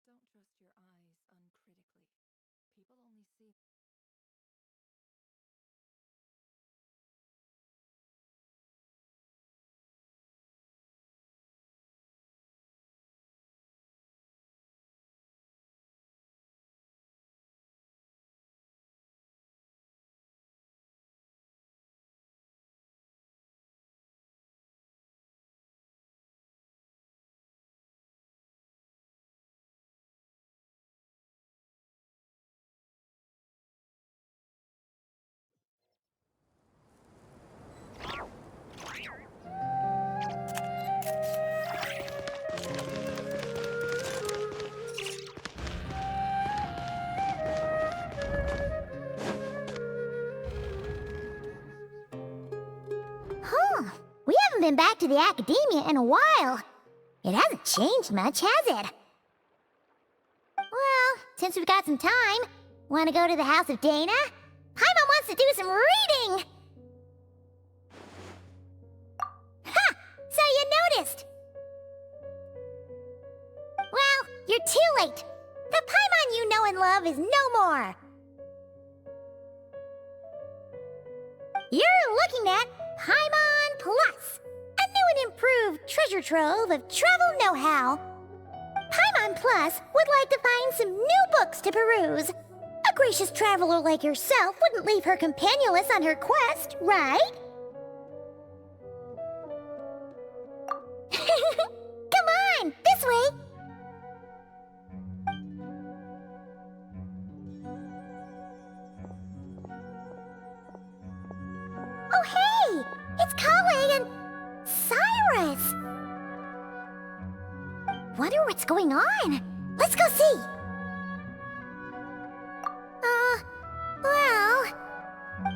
Don't trust your eyes uncritically. People only see. Huh. We haven't been back to the academia in a while. It hasn't changed much, has it? Well, since we've got some time, want to go to the house of Dana? Paimon wants to do some reading! Ha! So you noticed! Well, you're too late. The Paimon you know and love is no more. You're looking at Paimon Plus, a new and improved treasure trove of travel know-how. Paimon Plus would like to find some new books to peruse. A gracious traveler like yourself wouldn't leave her companionless on her quest, right? Come on, this way! Oh hey! It's Kale and Cyrus! Wonder what's going on? Let's go see! Well...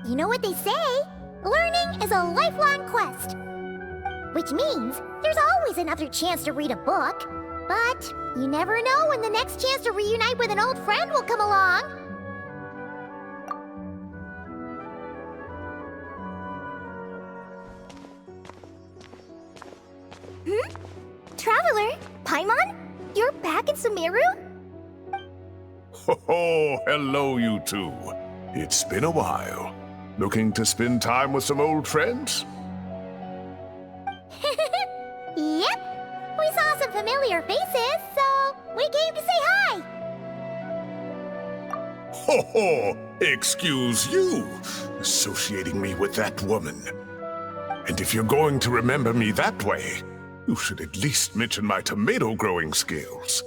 You know what they say? Learning is a lifelong quest. Which means there's always another chance to read a book. But you never know when the next chance to reunite with an old friend will come along. Traveler? Paimon? You're back in Sumeru? Oh, hello, you two. It's been a while. Looking to spend time with some old friends? Yep. We saw some familiar faces, so we came to say hi. Ho ho! Excuse you, associating me with that woman. And if you're going to remember me that way, you should at least mention my tomato growing skills.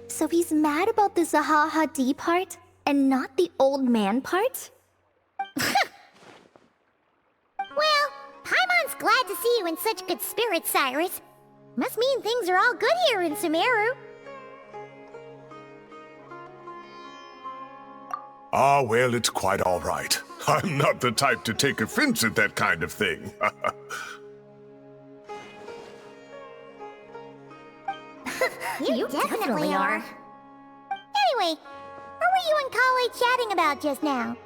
So he's mad about the Zaha D part, and not the old man part? Well, Paimon's glad to see you in such good spirits, Cyrus. Must mean things are all good here in Sumeru. Ah, well, it's quite all right. I'm not the type to take offense at that kind of thing. You definitely are. Anyway, what were you and Kale chatting about just now?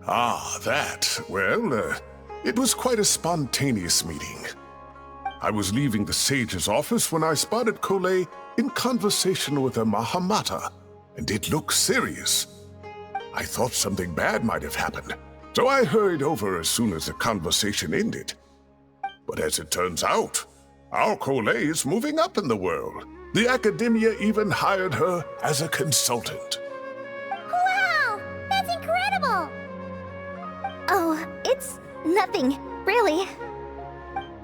Ah, that. Well, it was quite a spontaneous meeting. I was leaving the sage's office when I spotted Kale in conversation with a Mahamata, and it looked serious. I thought something bad might have happened, so I hurried over as soon as the conversation ended. But as it turns out, our Kale is moving up in the world. The academia even hired her as a consultant. Wow! That's incredible! Oh, it's nothing, really.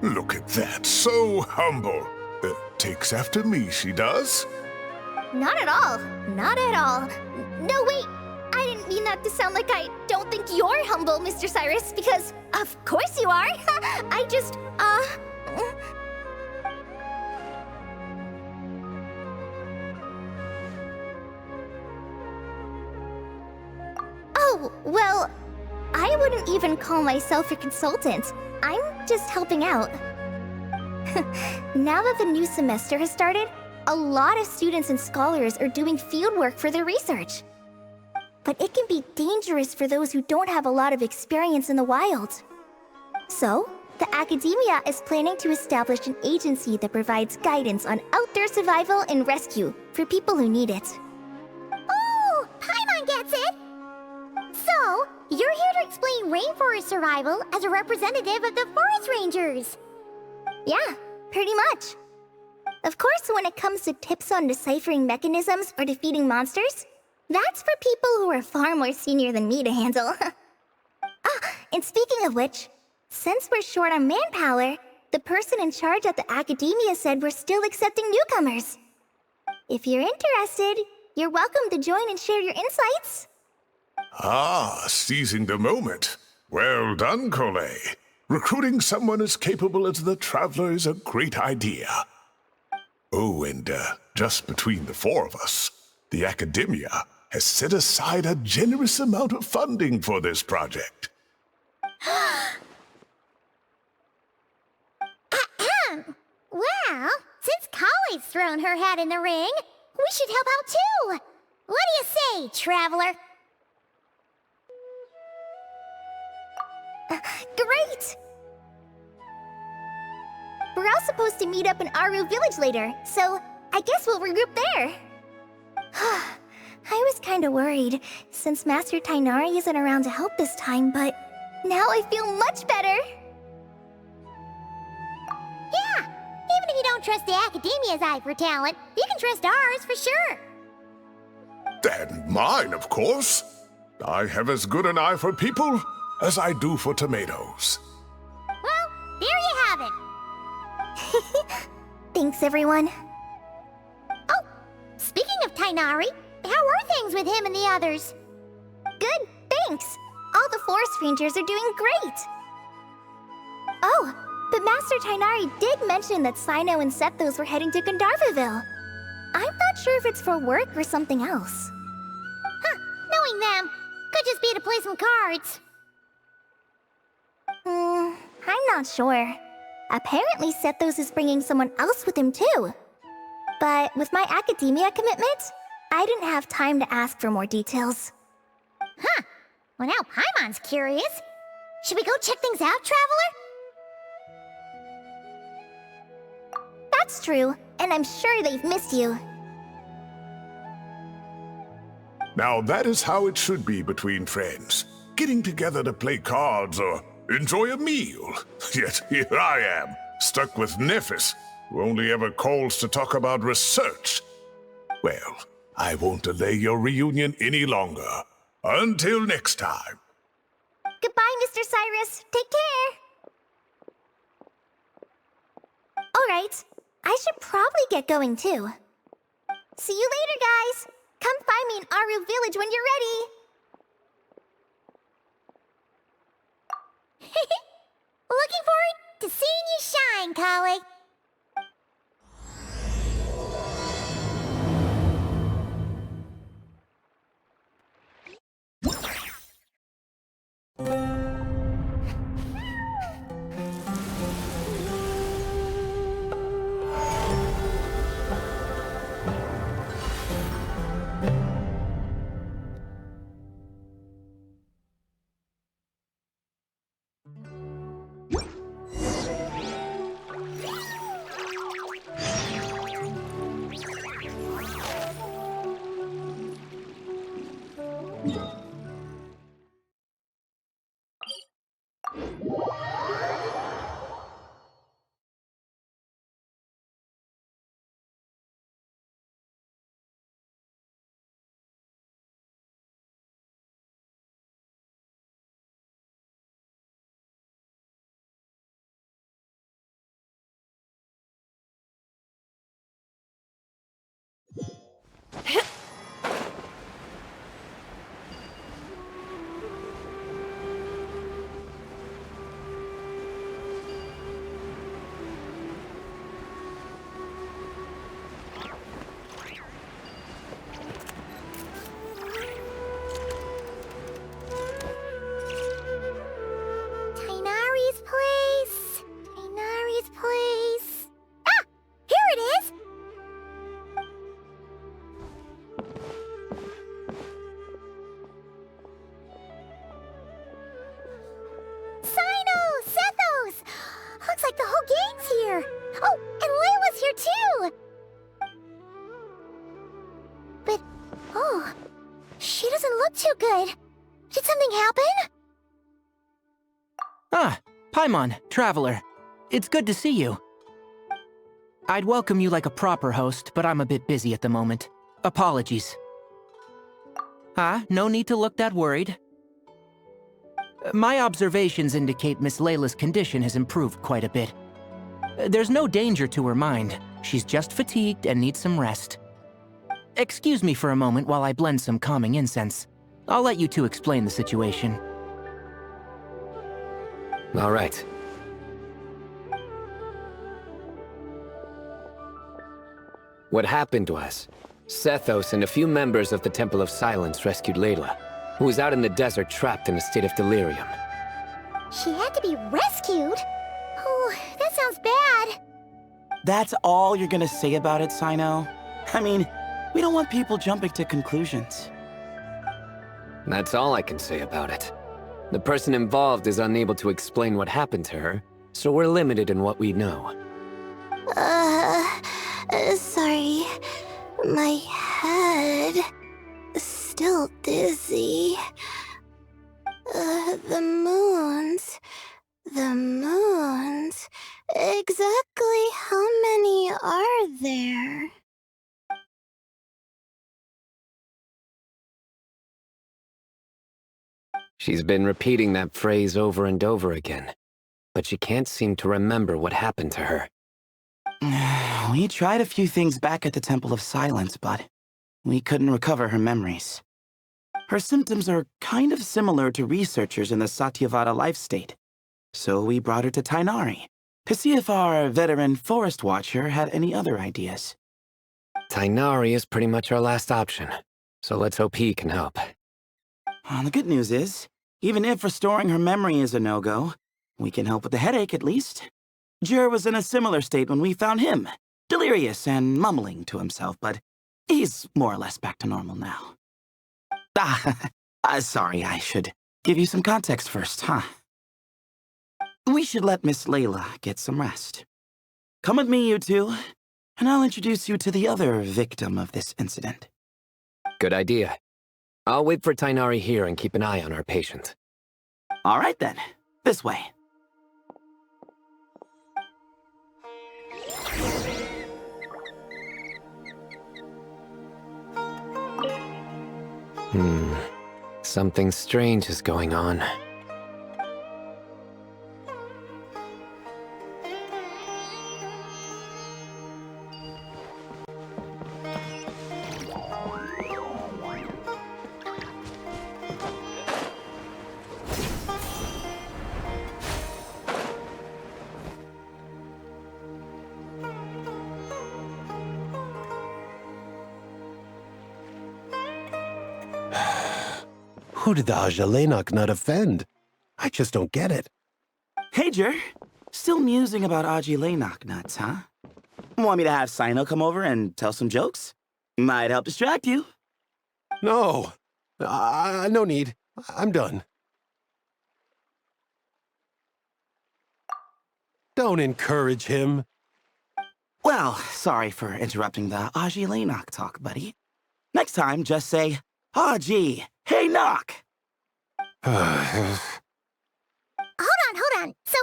Look at that, so humble. Takes after me, she does. Not at all. Not at all. No, wait. I didn't mean that to sound like I don't think you're humble, Mr. Cyrus, because of course you are. I just, Oh, well, I wouldn't even call myself a consultant. I'm just helping out. Now that the new semester has started, a lot of students and scholars are doing fieldwork for their research. But it can be dangerous for those who don't have a lot of experience in the wild. So, the academia is planning to establish an agency that provides guidance on outdoor survival and rescue for people who need it. Oh, Paimon gets it! So, you're here to explain rainforest survival as a representative of the forest rangers! Yeah, pretty much. Of course, when it comes to tips on deciphering mechanisms or defeating monsters, that's for people who are far more senior than me to handle. And speaking of which, since we're short on manpower, the person in charge at the academia said we're still accepting newcomers. If you're interested, you're welcome to join and share your insights. Ah, seizing the moment. Well done, Cole. Recruiting someone as capable as the Traveler is a great idea. Oh, and just between the four of us, the academia has set aside a generous amount of funding for this project. Well, since Kali's thrown her hat in the ring, we should help out too! What do you say, Traveler? Great! We're all supposed to meet up in Aru Village later, so I guess we'll regroup there. I was kinda worried, since Master Tainari isn't around to help this time, but now I feel much better! Yeah, even if you don't trust the Academia's eye for talent, you can trust ours for sure. And mine, of course. I have as good an eye for people as I do for tomatoes. Well, there you have it. Thanks, everyone. Oh, speaking of Tainari, how are things with him and the others? Good, thanks. All the forest rangers are doing great. Oh, but Master Tainari did mention that Sino and Sethos were heading to Gandharvaville. I'm not sure if it's for work or something else. Huh, knowing them, could just be to play some cards. I'm not sure. Apparently Sethos is bringing someone else with him too. But with my academia commitment, I didn't have time to ask for more details. Huh, well now Paimon's curious. Should we go check things out, Traveler? That's true, and I'm sure they've missed you. Now that is how it should be between friends. Getting together to play cards or enjoy a meal. Yet here I am, stuck with Nephis, who only ever calls to talk about research. Well, I won't delay your reunion any longer. Until next time. Goodbye, Mr. Cyrus. Take care. Alright, I should probably get going too. See you later, guys. Come find me in Aru Village when you're ready. Looking forward to seeing you shine, Kali. Paimon, Traveler. It's good to see you. I'd welcome you like a proper host, but I'm a bit busy at the moment. Apologies. No need to look that worried. My observations indicate Miss Layla's condition has improved quite a bit. There's no danger to her mind. She's just fatigued and needs some rest. Excuse me for a moment while I blend some calming incense. I'll let you two explain the situation. All right. What happened was, Sethos and a few members of the Temple of Silence rescued Layla, who was out in the desert trapped in a state of delirium. She had to be rescued? Oh, that sounds bad. That's all you're gonna say about it, Sino? I mean, we don't want people jumping to conclusions. That's all I can say about it. The person involved is unable to explain what happened to her, so we're limited in what we know. Sorry. My head... still dizzy. The moons... Exactly how many are there? She's been repeating that phrase over and over again, but she can't seem to remember what happened to her. We tried a few things back at the Temple of Silence, but we couldn't recover her memories. Her symptoms are kind of similar to researchers in the Satyavada life state, so we brought her to Tainari to see if our veteran forest watcher had any other ideas. Tainari is pretty much our last option, so let's hope he can help. The good news is, even if restoring her memory is a no-go, we can help with the headache at least. Jur was in a similar state when we found him, delirious and mumbling to himself, but he's more or less back to normal now. Sorry, I should give you some context first, huh? We should let Miss Layla get some rest. Come with me, you two, and I'll introduce you to the other victim of this incident. Good idea. I'll wait for Tainari here and keep an eye on our patient. All right then, this way. Something strange is going on. Who did the Ajalenok nut offend? I just don't get it. Hey, Jur. Still musing about Aji Lainok nuts, huh? Want me to have Sino come over and tell some jokes? Might help distract you. No. No need. I'm done. Don't encourage him. Well, sorry for interrupting the Aji Lainok talk, buddy. Next time, just say, Aji, hey, knock! Hold on. So,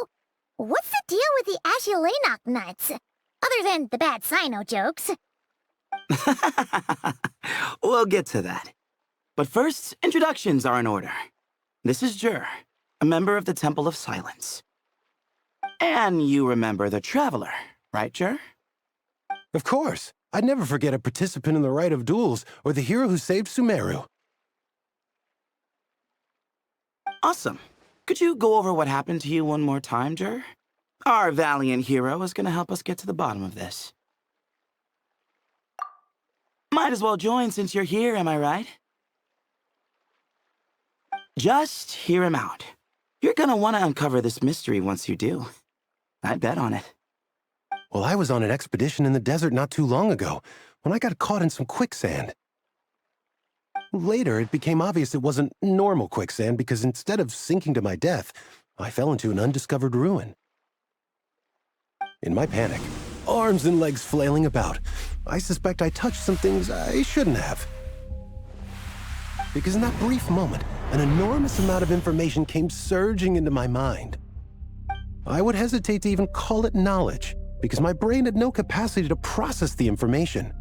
what's the deal with the Ashulenok nuts? Other than the bad Sino jokes. We'll get to that. But first, introductions are in order. This is Jur, a member of the Temple of Silence. And you remember the Traveler, right, Jur? Of course. I'd never forget a participant in the Rite of Duels or the hero who saved Sumeru. Awesome. Could you go over what happened to you one more time, Jur? Our valiant hero is going to help us get to the bottom of this. Might as well join since you're here, am I right? Just hear him out. You're going to want to uncover this mystery once you do. I'd bet on it. Well, I was on an expedition in the desert not too long ago, when I got caught in some quicksand. Later, it became obvious it wasn't normal quicksand because instead of sinking to my death, I fell into an undiscovered ruin. In my panic, arms and legs flailing about, I suspect I touched some things I shouldn't have. Because in that brief moment, an enormous amount of information came surging into my mind. I would hesitate to even call it knowledge, because my brain had no capacity to process the information.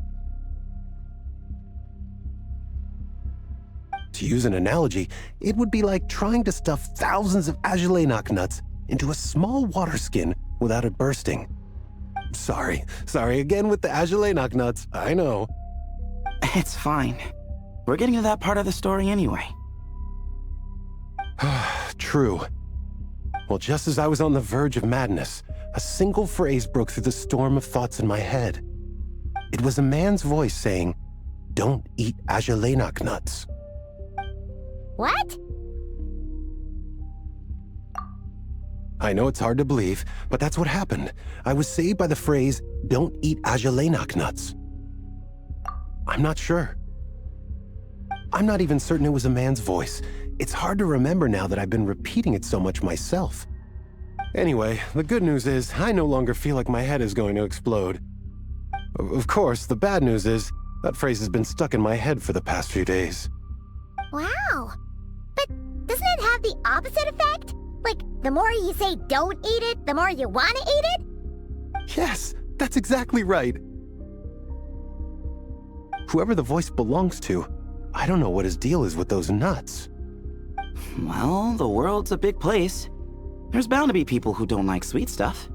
To use an analogy, it would be like trying to stuff thousands of Agelenok nuts into a small water skin without it bursting. Sorry again with the Agelenok nuts, I know. It's fine. We're getting to that part of the story anyway. True. Well, just as I was on the verge of madness, a single phrase broke through the storm of thoughts in my head. It was a man's voice saying, "Don't eat Agelenok nuts." What? I know it's hard to believe, but that's what happened. I was saved by the phrase, "Don't eat Agelenok nuts." I'm not sure. I'm not even certain it was a man's voice. It's hard to remember now that I've been repeating it so much myself. Anyway, the good news is I no longer feel like my head is going to explode. Of course, the bad news is that phrase has been stuck in my head for the past few days. Wow. But doesn't it have the opposite effect? Like, the more you say don't eat it, the more you want to eat it? Yes, that's exactly right. Whoever the voice belongs to, I don't know what his deal is with those nuts. Well, the world's a big place. There's bound to be people who don't like sweet stuff.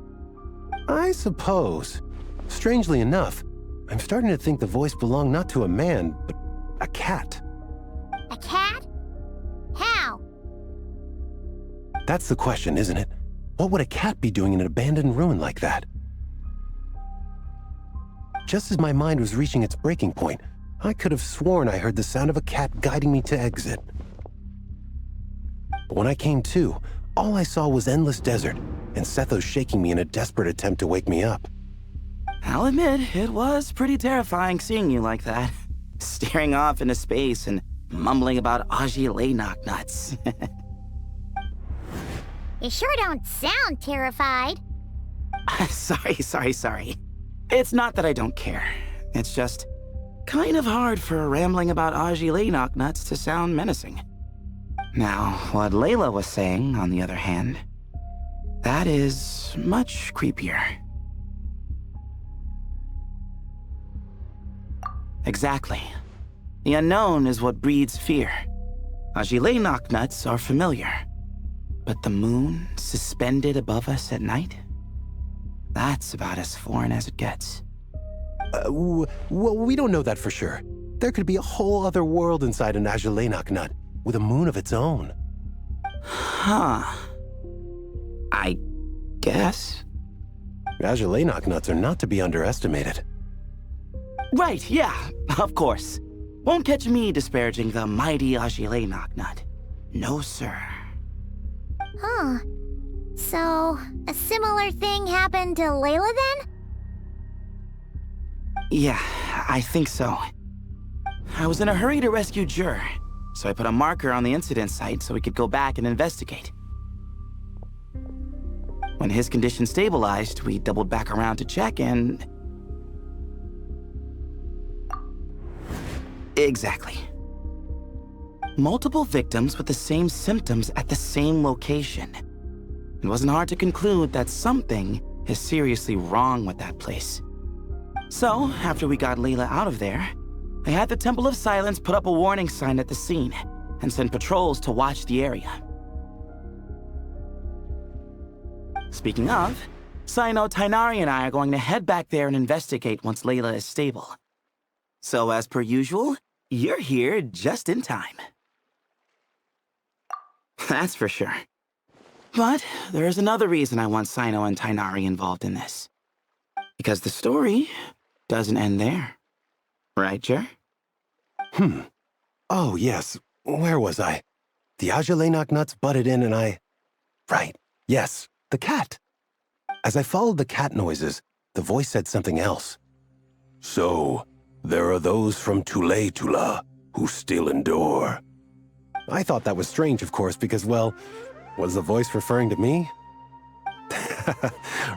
I suppose. Strangely enough, I'm starting to think the voice belonged not to a man, but a cat. A cat? How? That's the question, isn't it? What would a cat be doing in an abandoned ruin like that? Just as my mind was reaching its breaking point, I could have sworn I heard the sound of a cat guiding me to exit. But when I came to, all I saw was endless desert, and Sethos shaking me in a desperate attempt to wake me up. I'll admit, it was pretty terrifying seeing you like that. Staring off into space and mumbling about Agelenok nuts. You sure don't sound terrified. Sorry. It's not that I don't care. It's just kind of hard for rambling about Agelenok nuts to sound menacing. Now, what Layla was saying, on the other hand, that is much creepier. Exactly. The unknown is what breeds fear. Agelenok nuts are familiar. But the moon suspended above us at night? That's about as foreign as it gets. Well, we don't know that for sure. There could be a whole other world inside an Agelenok nut, with a moon of its own. Huh. I guess. Agelenok nuts are not to be underestimated. Right, yeah, of course. Won't catch me disparaging the mighty Agelenok nut. No, sir. Huh. So, a similar thing happened to Layla then? Yeah, I think so. I was in a hurry to rescue Jur, so I put a marker on the incident site so we could go back and investigate. When his condition stabilized, we doubled back around to check and... Exactly. Multiple victims with the same symptoms at the same location. It wasn't hard to conclude that something is seriously wrong with that place. So, after we got Layla out of there, I had the Temple of Silence put up a warning sign at the scene and send patrols to watch the area. Speaking of, Sino, Tainari, and I are going to head back there and investigate once Layla is stable. So, as per usual, you're here just in time. That's for sure. But there is another reason I want Sino and Tainari involved in this. Because the story doesn't end there. Right, Jer? Oh, yes. Where was I? The Agelenok nuts butted in and I... Right. Yes, the cat. As I followed the cat noises, the voice said something else. So, there are those from Tula who still endure. I thought that was strange, of course, because, well, was the voice referring to me?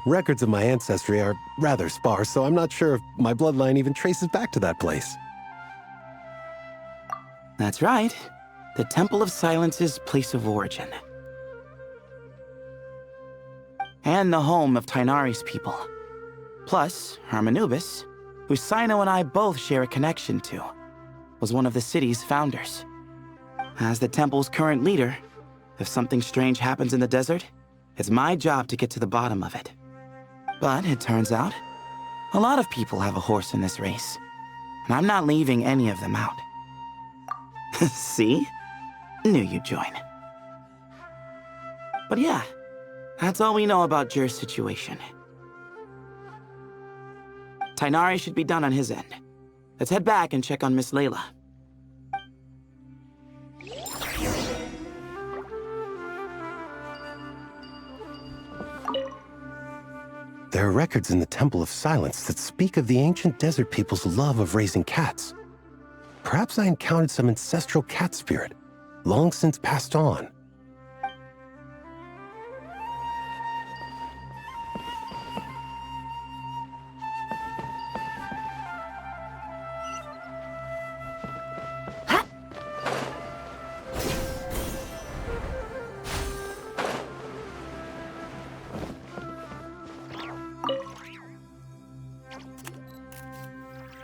Records of my ancestry are rather sparse, so I'm not sure if my bloodline even traces back to that place. That's right. The Temple of Silence's place of origin. and the home of Tainari's people. Plus, Hermanubis, who Sino and I both share a connection to, was one of the city's founders. As the temple's current leader, if something strange happens in the desert, it's my job to get to the bottom of it. But it turns out, a lot of people have a horse in this race, and I'm not leaving any of them out. See? Knew you'd join. But yeah, that's all we know about Jur's situation. Tainari should be done on his end. Let's head back and check on Miss Layla. There are records in the Temple of Silence that speak of the ancient desert people's love of raising cats. Perhaps I encountered some ancestral cat spirit, long since passed on.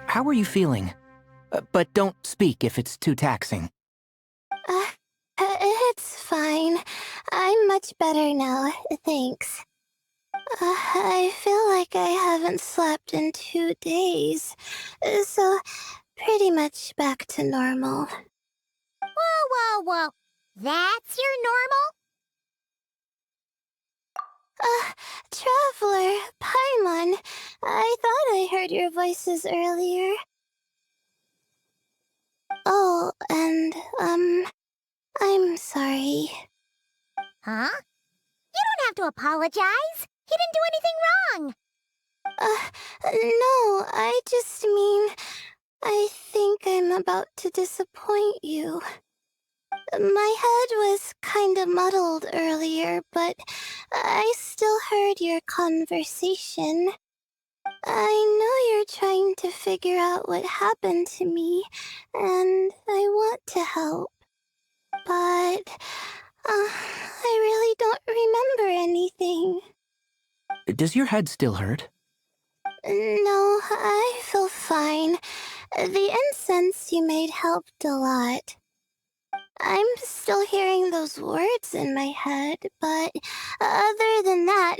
How are you feeling? But don't speak if it's too taxing. It's fine. I'm much better now, thanks. I feel like I haven't slept in 2 days, so pretty much back to normal. Whoa. That's your normal? Traveler, Paimon, I thought I heard your voices earlier. Oh, and, I'm sorry. Huh? You don't have to apologize. He didn't do anything wrong. No, I just mean, I think I'm about to disappoint you. My head was kinda muddled earlier, but I still heard your conversation. I know you're trying to figure out what happened to me, and I want to help. But, I really don't remember anything. Does your head still hurt? No, I feel fine. The incense you made helped a lot. I'm still hearing those words in my head, but other than that,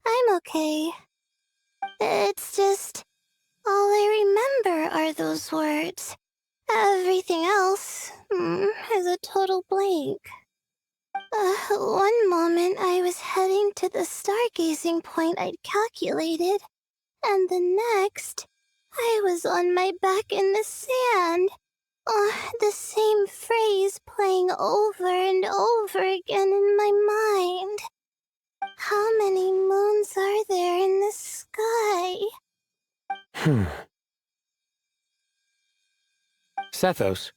I'm okay. It's just, all I remember are those words. Everything else is a total blank. One moment I was heading to the stargazing point I'd calculated, and the next, I was on my back in the sand. The same phrase playing over and over again in my mind. How many moons are there in the sky? Sethos,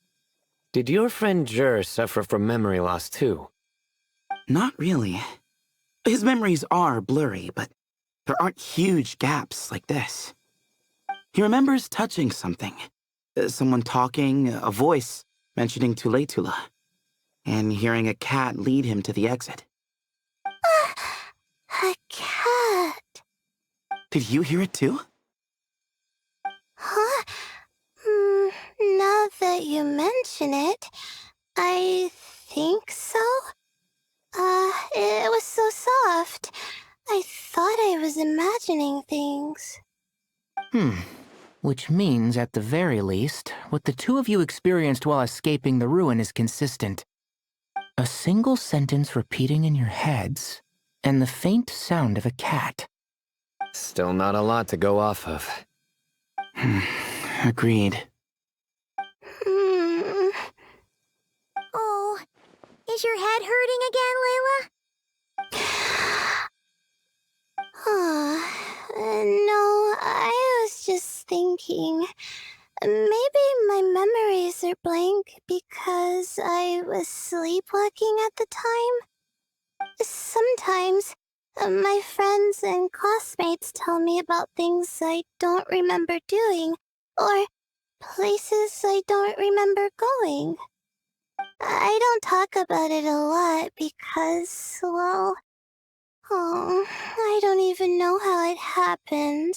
did your friend Jur suffer from memory loss too? Not really. His memories are blurry, but there aren't huge gaps like this. He remembers touching something. Someone talking, a voice mentioning Tuletula, and hearing a cat lead him to the exit. A cat. Did you hear it too? Huh? Now that you mention it, I think so. It was so soft. I thought I was imagining things. Which means, at the very least, what the two of you experienced while escaping the ruin is consistent. A single sentence repeating in your heads, and the faint sound of a cat. Still not a lot to go off of. Agreed. Oh, is your head hurting again, Layla? No, I was just thinking. Maybe my memories are blank because I was sleepwalking at the time. Sometimes, my friends and classmates tell me about things I don't remember doing, or places I don't remember going. I don't talk about it a lot because, well, Oh, I don't even know how it happened.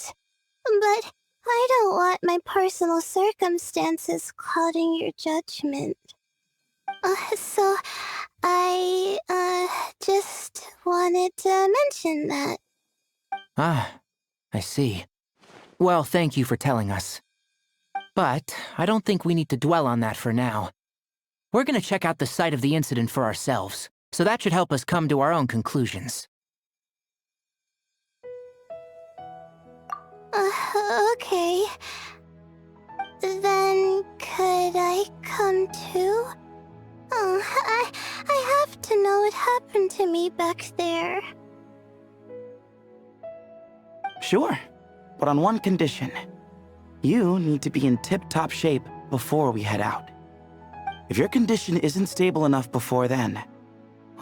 But I don't want my personal circumstances clouding your judgment. So I, just wanted to mention that. Ah, I see. Well, thank you for telling us. But I don't think we need to dwell on that for now. We're gonna check out the site of the incident for ourselves, so that should help us come to our own conclusions. Okay. Then could I come too? Oh, I have to know what happened to me back there. Sure, but on one condition. You need to be in tip-top shape before we head out. If your condition isn't stable enough before then,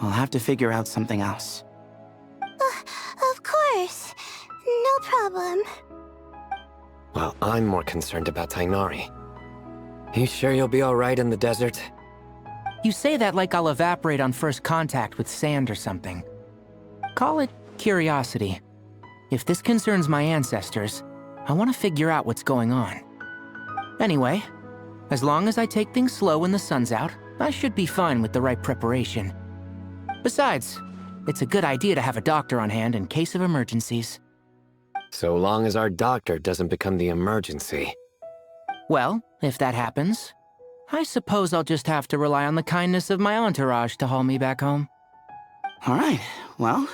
I'll have to figure out something else. Of course. No problem. Well, I'm more concerned about Tainari. You sure you'll be alright in the desert? You say that like I'll evaporate on first contact with sand or something. Call it curiosity. If this concerns my ancestors, I want to figure out what's going on. Anyway, as long as I take things slow when the sun's out, I should be fine with the right preparation. Besides, it's a good idea to have a doctor on hand in case of emergencies. So long as our doctor doesn't become the emergency. Well, if that happens, I suppose I'll just have to rely on the kindness of my entourage to haul me back home. Alright, well,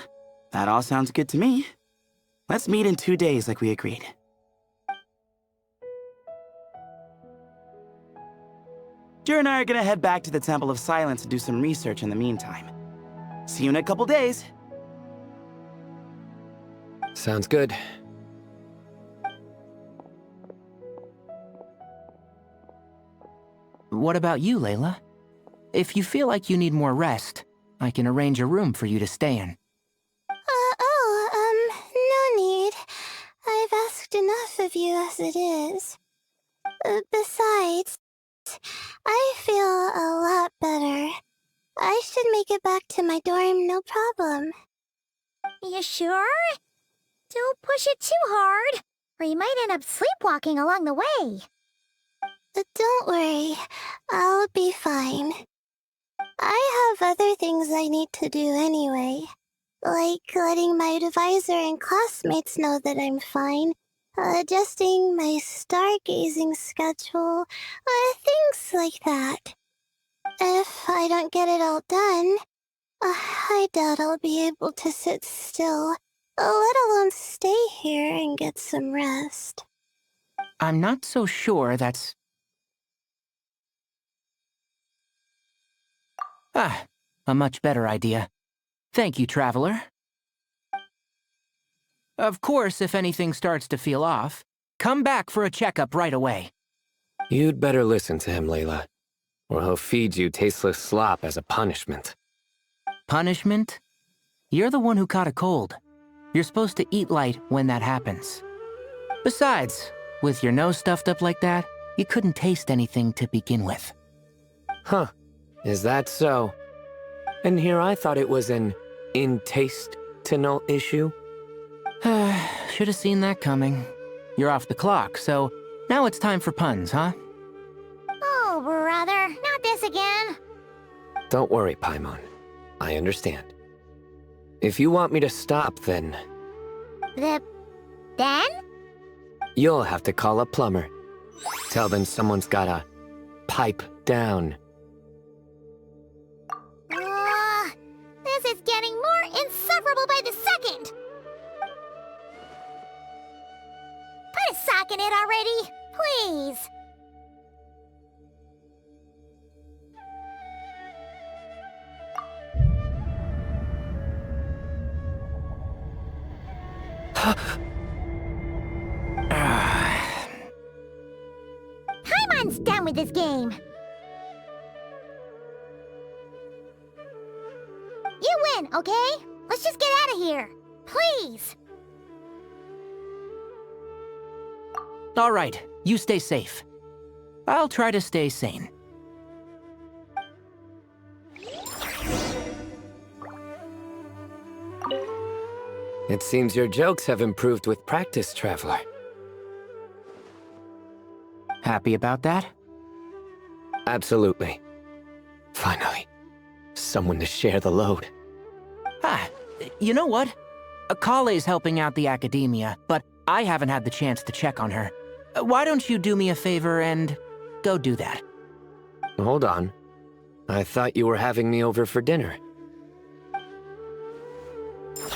that all sounds good to me. Let's meet in 2 days like we agreed. Jer and I are gonna head back to the Temple of Silence and do some research in the meantime. See you in a couple days. Sounds good. What about you, Layla? If you feel like you need more rest, I can arrange a room for you to stay in. No need. I've asked enough of you as it is. Besides, I feel a lot better. I should make it back to my dorm, no problem. You sure? Don't push it too hard, or you might end up sleepwalking along the way. Don't worry, I'll be fine. I have other things I need to do anyway. Like letting my advisor and classmates know that I'm fine, adjusting my stargazing schedule, things like that. If I don't get it all done, I doubt I'll be able to sit still, let alone stay here and get some rest. I'm not so sure that's... Ah, a much better idea. Thank you, Traveler. Of course, if anything starts to feel off, come back for a checkup right away. You'd better listen to him, Layla, or he'll feed you tasteless slop as a punishment. Punishment? You're the one who caught a cold. You're supposed to eat light when that happens. Besides, with your nose stuffed up like that, you couldn't taste anything to begin with. Huh. Is that so? And here I thought it was an intestinal issue. Should have seen that coming. You're off the clock, so now it's time for puns, huh? Oh, brother, not this again. Don't worry, Paimon. I understand. If you want me to stop, then Then? you'll have to call a plumber. Tell them someone's gotta pipe down. This is getting more insufferable by the second. Put a sock in it already, please. Paimon's done with this game. You win, okay? Let's just get out of here. Please. All right, you stay safe. I'll try to stay sane. It seems your jokes have improved with practice, Traveler. Happy about that? Absolutely. Finally, someone to share the load. Ah, you know what? Kale's helping out the academia, but I haven't had the chance to check on her. Why don't you do me a favor and go do that? Hold on. I thought you were having me over for dinner. That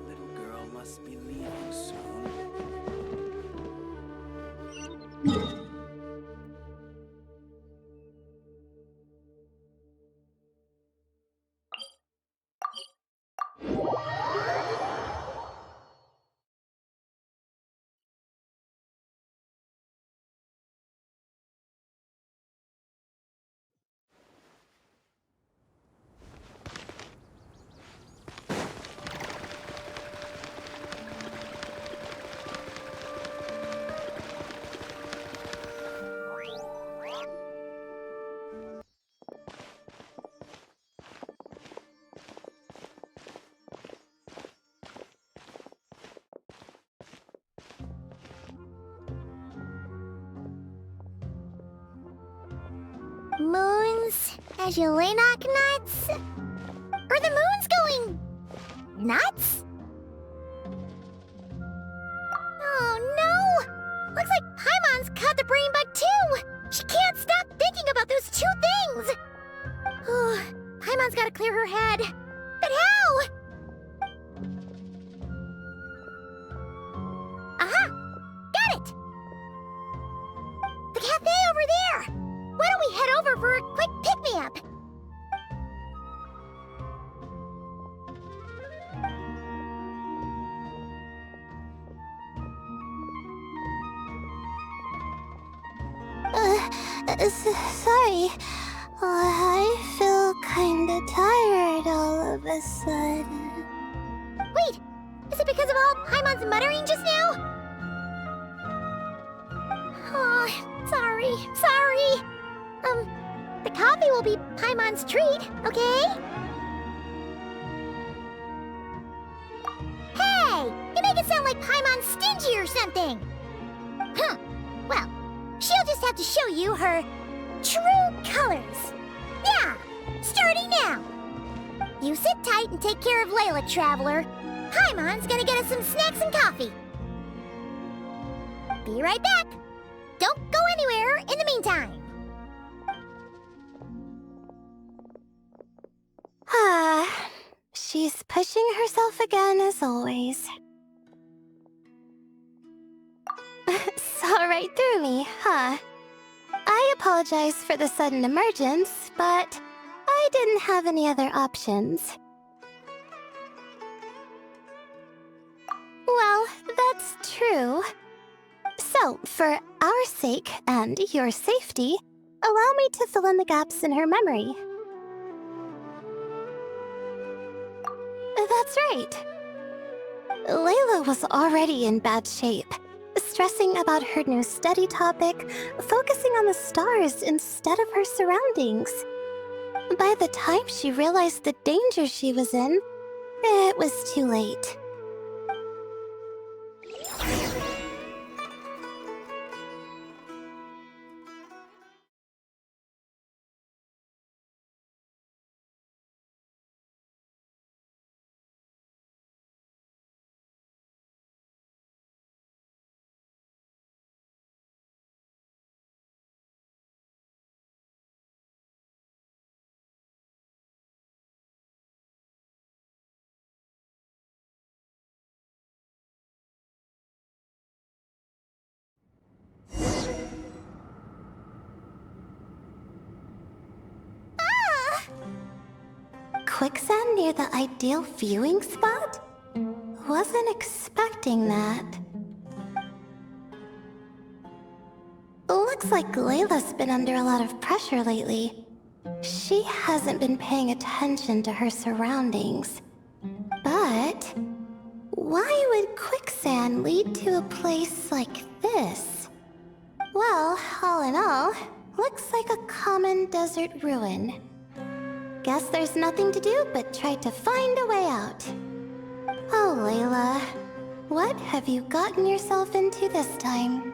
little girl must be leaving soon. Moons as you lay knock nuts? Are the moons going nuts? Oh no! Looks like Paimon's caught the brain bug too! She can't stop thinking about those two things! Oh, Paimon's gotta clear her head. But how? Aha! Got it! The cafe over there! Why don't we head over for a quick pick-me-up? Sorry. I feel kinda tired all of a sudden. Wait! Is it because of all Paimon's muttering just now? Oh, sorry. The coffee will be Paimon's treat, okay? Hey! You make it sound like Paimon's stingy or something! Huh. Well, she'll just have to show you her true colors. Yeah! Starting now! You sit tight and take care of Layla, Traveler. Paimon's gonna get us some snacks and coffee. Be right back! Don't go anywhere in the meantime! She's pushing herself again as always. Saw right through me, huh? I apologize for the sudden emergence, but I didn't have any other options. Well, that's true. So, for our sake and your safety, allow me to fill in the gaps in her memory. That's right. Layla was already in bad shape, stressing about her new study topic, focusing on the stars instead of her surroundings. By the time she realized the danger she was in, it was too late. Quicksand near the ideal viewing spot? Wasn't expecting that. Looks like Layla's been under a lot of pressure lately. She hasn't been paying attention to her surroundings. But why would quicksand lead to a place like this? Well, all in all, looks like a common desert ruin. Guess there's nothing to do but try to find a way out. Oh, Layla. What have you gotten yourself into this time?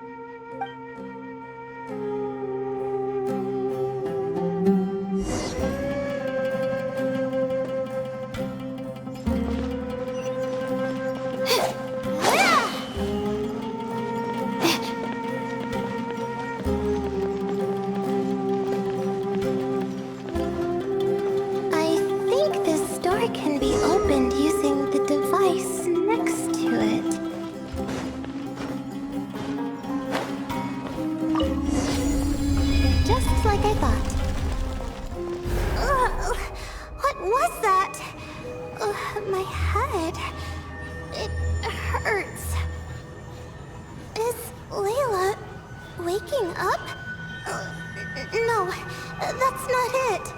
I think this door can be opened using the device next to it. Just like I thought. Ugh, what was that? My head. It hurts. Is Layla waking up? No, that's not it.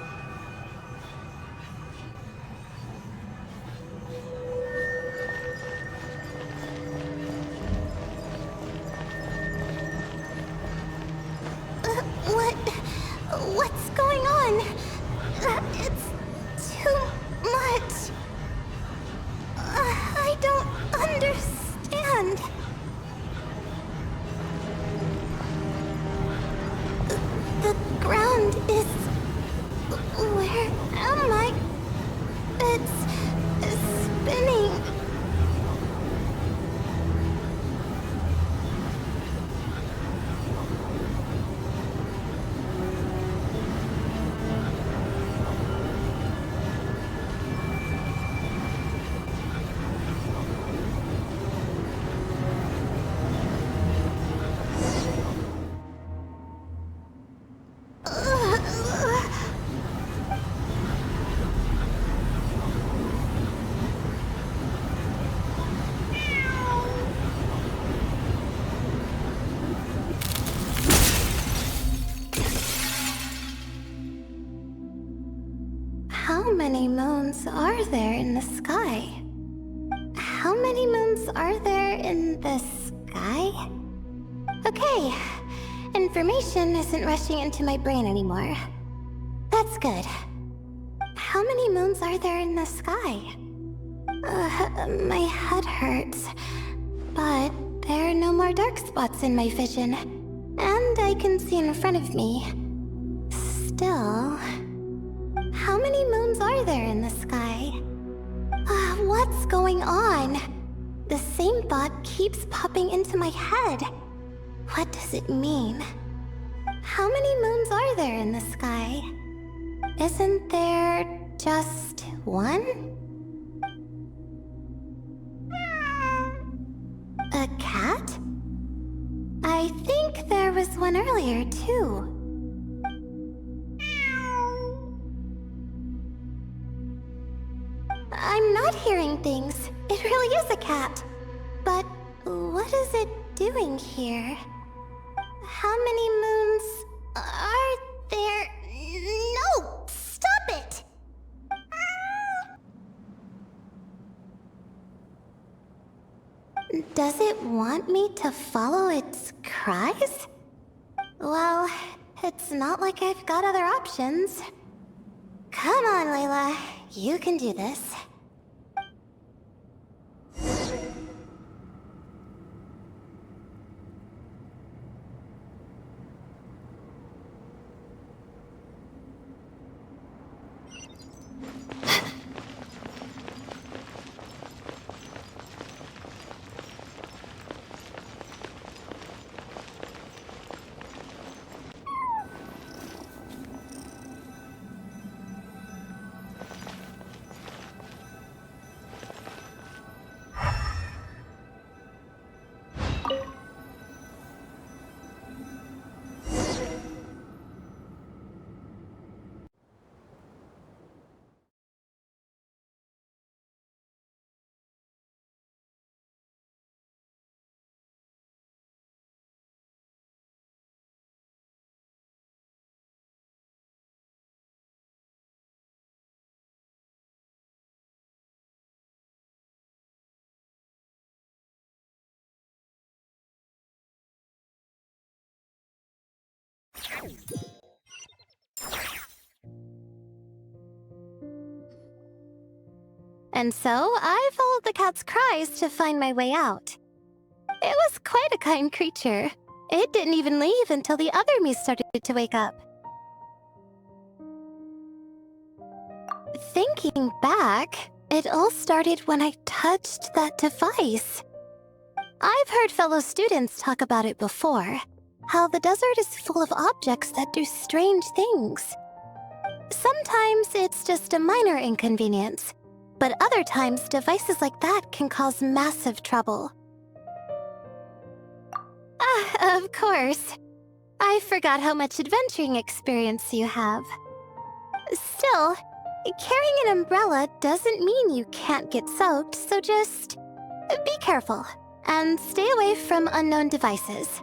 What's going on? It's too much. I don't understand. The ground is... Where am I? It's spinning. How many moons are there in the sky? How many moons are there in the sky? Okay, information isn't rushing into my brain anymore. That's good. How many moons are there in the sky? My head hurts, but there are no more dark spots in my vision, and I can see in front of me. Still, how many moons are there in the sky? What's going on? The same thought keeps popping into my head. What does it mean? How many moons are there in the sky? Isn't there just one? A cat? I think there was one earlier, too. I'm not hearing things. It really is a cat. But what is it doing here? How many moons are there? No! Stop it! Does it want me to follow its cries? Well, it's not like I've got other options. Come on, Layla. You can do this. And so I followed the cat's cries to find my way out. It was quite a kind creature. It didn't even leave until the other me started to wake up. Thinking back, it all started when I touched that device. I've heard fellow students talk about it before, how the desert is full of objects that do strange things. Sometimes it's just a minor inconvenience, but other times devices like that can cause massive trouble. Of course. I forgot how much adventuring experience you have. Still, carrying an umbrella doesn't mean you can't get soaked, so just be careful and stay away from unknown devices.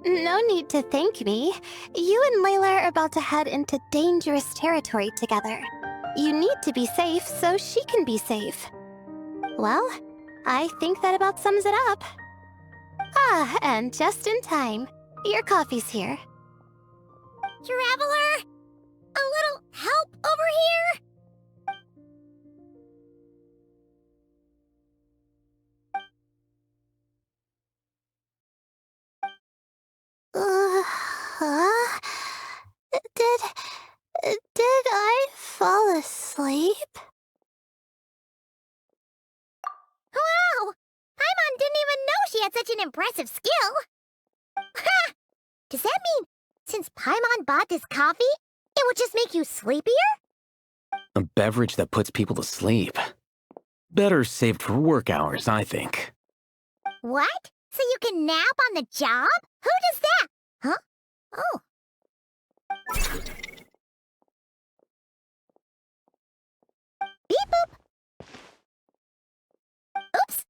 No need to thank me. You and Layla are about to head into dangerous territory together. You need to be safe so she can be safe. Well, I think that about sums it up. And just in time. Your coffee's here. Traveler? A little help over here? Did I fall asleep? Wow! Paimon didn't even know she had such an impressive skill! Ha! Does that mean, since Paimon bought this coffee, it would just make you sleepier? A beverage that puts people to sleep. Better saved for work hours, I think. What? So you can nap on the job? Who does that? Huh? Oh. Beep boop. Oops.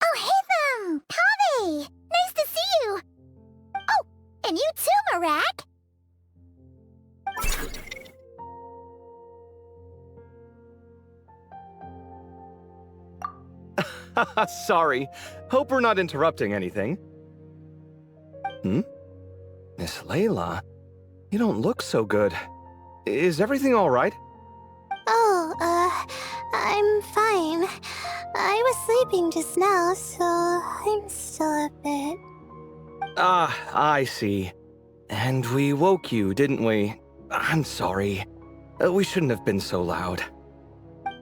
Oh, hey them! Kave! Nice to see you! Oh, and you too, Marak! Sorry. Hope we're not interrupting anything. Miss Layla, you don't look so good. Is everything all right? Oh, I'm fine. I was sleeping just now, so I'm still a bit... Ah, I see. And we woke you, didn't we? I'm sorry. We shouldn't have been so loud.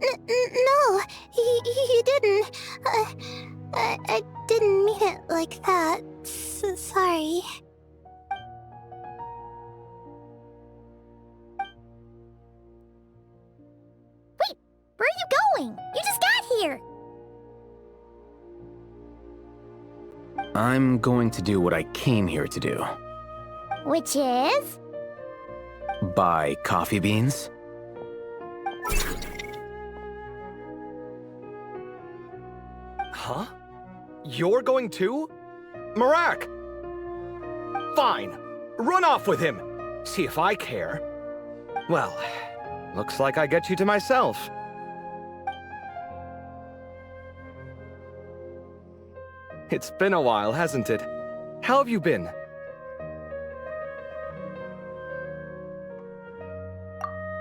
No, you didn't. I didn't mean it like that. Sorry. Wait, where are you going? You just got here! I'm going to do what I came here to do. Which is? Buy coffee beans. Huh? You're going too? Marak! Fine. Run off with him. See if I care. Well, looks like I get you to myself. It's been a while, hasn't it? How have you been?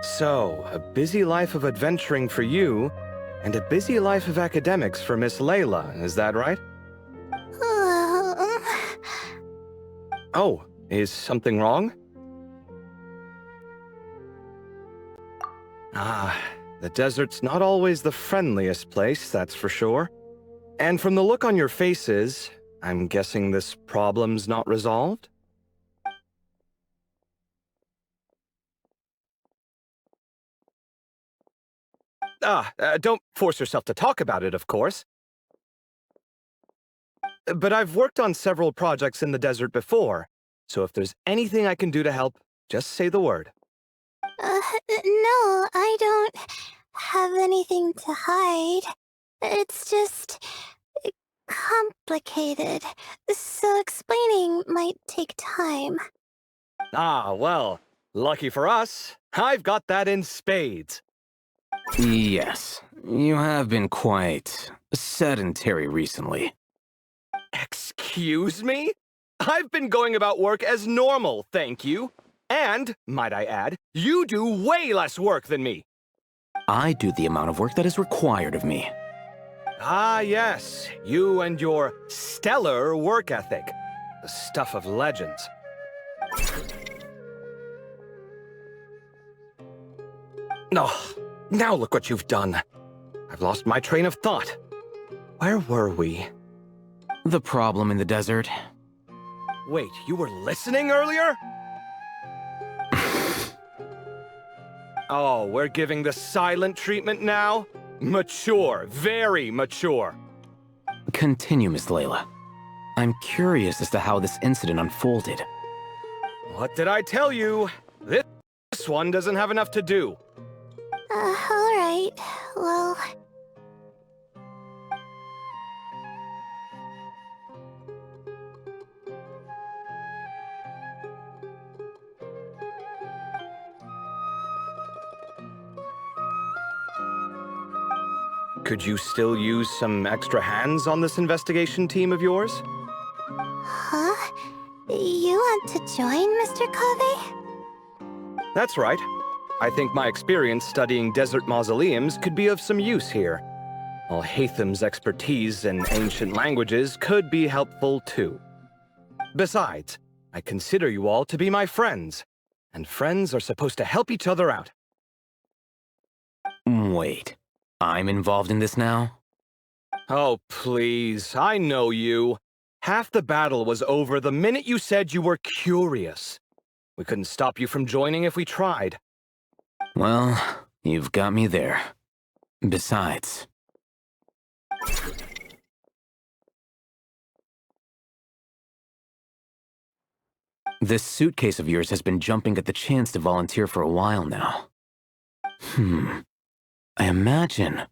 So, a busy life of adventuring for you, and a busy life of academics for Miss Layla, is that right? Oh, is something wrong? Ah, the desert's not always the friendliest place, that's for sure. And from the look on your faces, I'm guessing this problem's not resolved? Don't force yourself to talk about it, of course. But I've worked on several projects in the desert before, so if there's anything I can do to help, just say the word. No, I don't have anything to hide. It's just complicated, so explaining might take time. Ah, well, lucky for us, I've got that in spades. Yes, you have been quite sedentary recently. Excuse me? I've been going about work as normal, thank you. And, might I add, you do way less work than me. I do the amount of work that is required of me. Ah, yes. You and your stellar work ethic. The stuff of legends. Oh, now look what you've done. I've lost my train of thought. Where were we? The problem in the desert. Wait, you were listening earlier? Oh, we're giving the silent treatment now? Mature, very mature. Continue, Miss Layla. I'm curious as to how this incident unfolded. What did I tell you? This one doesn't have enough to do. Alright. Well... Could you still use some extra hands on this investigation team of yours? Huh? You want to join, Mr. Kave? That's right. I think my experience studying desert mausoleums could be of some use here. While Hatham's expertise in ancient languages could be helpful too. Besides, I consider you all to be my friends, and friends are supposed to help each other out. Wait, I'm involved in this now? Oh, please, I know you. Half the battle was over the minute you said you were curious. We couldn't stop you from joining if we tried. Well, you've got me there. Besides... This suitcase of yours has been jumping at the chance to volunteer for a while now. I imagine...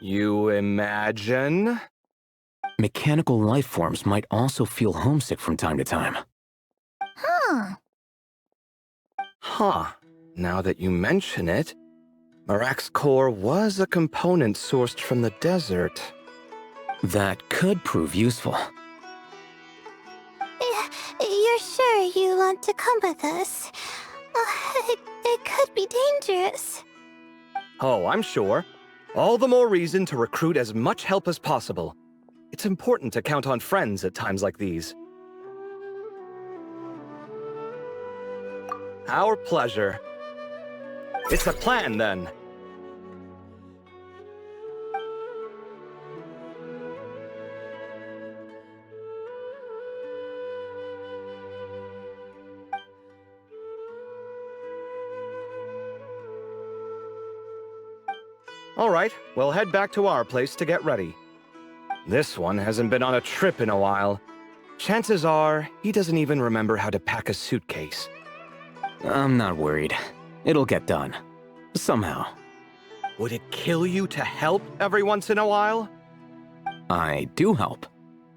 You imagine? Mechanical life forms might also feel homesick from time to time. Huh. Huh. Now that you mention it, Marak's core was a component sourced from the desert. That could prove useful. You're sure you want to come with us? It could be dangerous. Oh, I'm sure. All the more reason to recruit as much help as possible. It's important to count on friends at times like these. Our pleasure. It's a plan, then. All right, we'll head back to our place to get ready. This one hasn't been on a trip in a while. Chances are, he doesn't even remember how to pack a suitcase. I'm not worried. It'll get done. Somehow. Would it kill you to help every once in a while? I do help.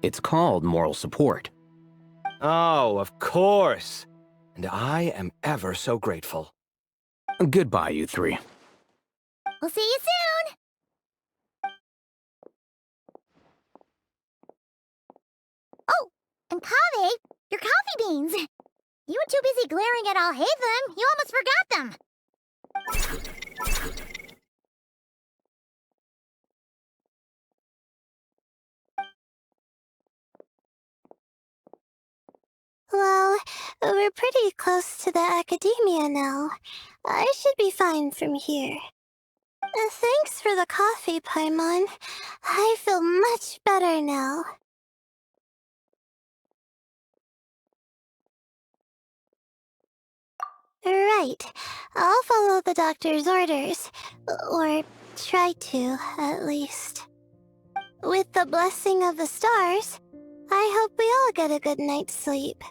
It's called moral support. Oh, of course. And I am ever so grateful. Goodbye, you three. We'll see you soon! Oh, and Kave, your coffee beans! You were too busy glaring at Alhaitham, you almost forgot them! Well, we're pretty close to the academia now. I should be fine from here. Thanks for the coffee, Paimon. I feel much better now. Right. I'll follow the doctor's orders. Or try to, at least. With the blessing of the stars, I hope we all get a good night's sleep.